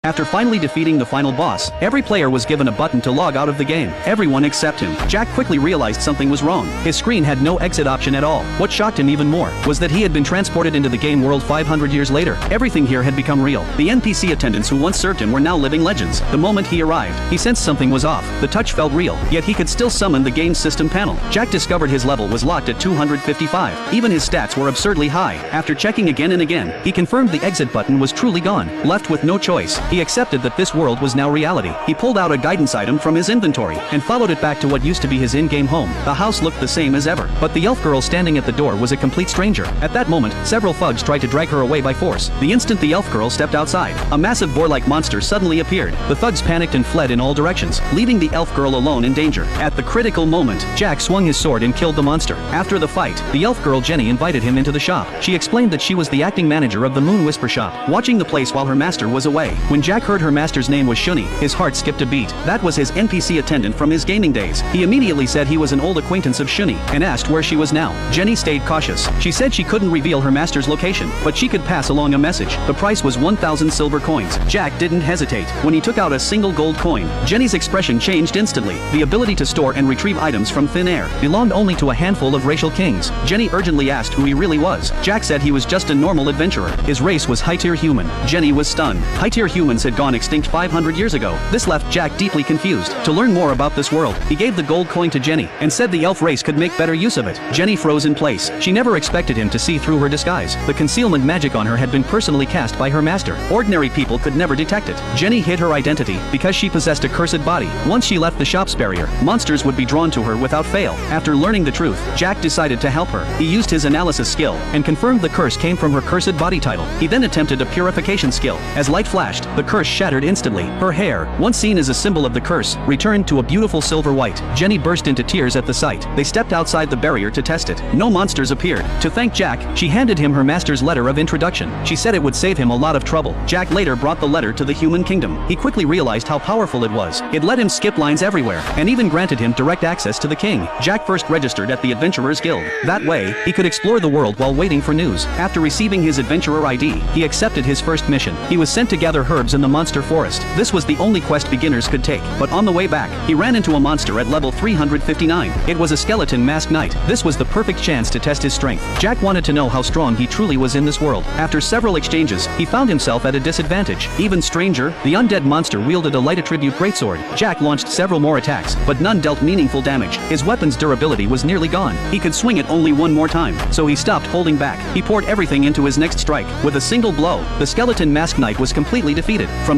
After finally defeating the final boss, every player was given a button to log out of the game. Everyone except him. Jack quickly realized something was wrong. His screen had no exit option at all. What shocked him even more was that he had been transported into the game world 500 years later. Everything here had become real. The NPC attendants who once served him were now living legends. The moment he arrived, he sensed something was off. The touch felt real, yet he could still summon the game's system panel. Jack discovered his level was locked at 255. Even his stats were absurdly high. After checking again and again, he confirmed the exit button was truly gone. Left with no choice, he accepted that this world was now reality. He pulled out a guidance item from his inventory and followed it back to what used to be his in-game home. The house looked the same as ever, but the elf girl standing at the door was a complete stranger. At that moment, several thugs tried to drag her away by force. The instant the elf girl stepped outside, a massive boar-like monster suddenly appeared. The thugs panicked and fled in all directions, leaving the elf girl alone in danger. At the critical moment, Jack swung his sword and killed the monster. After the fight, the elf girl Jenny invited him into the shop. She explained that she was the acting manager of the Moon Whisper shop, watching the place while her master was away. When Jack heard her master's name was Shuni, his heart skipped a beat. That was his NPC attendant from his gaming days. He immediately said he was an old acquaintance of Shuni and asked where she was now. Jenny stayed cautious. She said she couldn't reveal her master's location, but she could pass along a message. The price was 1,000 silver coins. Jack didn't hesitate. When he took out a single gold coin, Jenny's expression changed instantly. The ability to store and retrieve items from thin air belonged only to a handful of racial kings. Jenny urgently asked who he really was. Jack said he was just a normal adventurer. His race was high-tier human. Jenny was stunned. High-tier humans had gone extinct 500 years ago. This left Jack deeply confused. To learn more about this world, he gave the gold coin to Jenny and said the elf race could make better use of it. Jenny froze in place. She never expected him to see through her disguise. The concealment magic on her had been personally cast by her master. Ordinary people could never detect it. Jenny hid her identity because she possessed a cursed body. Once she left the shop's barrier, monsters would be drawn to her without fail. After learning the truth, Jack decided to help her. He used his analysis skill and confirmed the curse came from her cursed body title. He then attempted a purification skill. As light flashed, the curse shattered instantly. Her hair, once seen as a symbol of the curse, returned to a beautiful silver white. Jenny burst into tears at the sight. They stepped outside the barrier to test it. No monsters appeared. To thank Jack, she handed him her master's letter of introduction. She said it would save him a lot of trouble. Jack later brought the letter to the human kingdom. He quickly realized how powerful it was. It let him skip lines everywhere, and even granted him direct access to the king. Jack first registered at the Adventurers Guild. That way, he could explore the world while waiting for news. After receiving his adventurer ID, he accepted his first mission. He was sent to gather herbs in the monster forest. This was the only quest beginners could take, but on the way back, he ran into a monster at level 359. It was a skeleton masked knight. This was the perfect chance to test his strength. Jack wanted to know how strong he truly was in this world. After several exchanges, he found himself at a disadvantage. Even stranger, the undead monster wielded a light attribute greatsword. Jack launched several more attacks, but none dealt meaningful damage. His weapon's durability was nearly gone. He could swing it only one more time, so he stopped holding back. He poured everything into his next strike. With a single blow, the skeleton masked knight was completely defeated. From